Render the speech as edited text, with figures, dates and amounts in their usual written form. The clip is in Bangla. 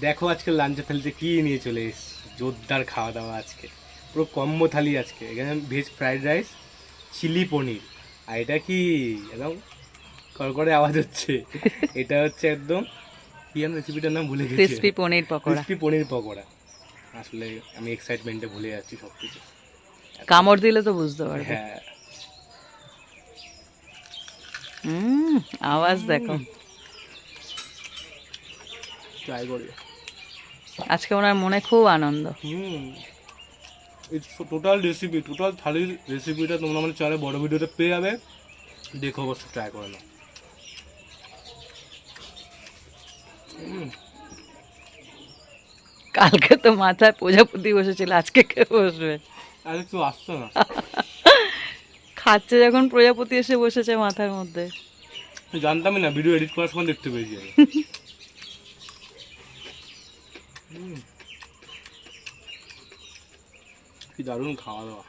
দেখো আজকে লাঞ্চের থালিতে কি নিয়ে চলে এসেছি, জোরদার খাওয়া দাওয়া আজকে, পুরো কম্বো থালি আজকে। এখানে ভেজ ফ্রাইড রাইস, চিলি পনির, আর এটা কি একদম কড়কড়ে আওয়াজ হচ্ছে, এটা হচ্ছে একদম কি যেন রেসিপিটার নাম ভুলে গেছি, ক্রিসপি পনির পকোড়া। ক্রিসপি পনির পকোড়া। আসলে আমি এক্সাইটমেন্টে ভুলে যাচ্ছি সব কিছু। কামড় দিলে তো বুঝতে পারবে। হ্যাঁ, আওয়াজ দেখো। ট্রাই করি। আজকে ওনার মনে খুব আনন্দ। টোটাল রেসিপি, টোটাল থালির রেসিপিটা তোমরা মানে চ্যানেলে বড় ভিডিওতে পেয়ে যাবে, দেখো অবশ্যই ট্রাই করে নাও। কালকে তো মাথায় প্রজাপতি বসেছিল, আজকে কে বসবে? আর একটু আসতো না, খাচ্ছে যখন প্রজাপতি এসে বসেছে মাথার মধ্যে। জানতামই না, ভিডিও এডিট করার সময় দেখতে পেয়েছি আমি। কি দারুণ খাওয়া দাওয়া।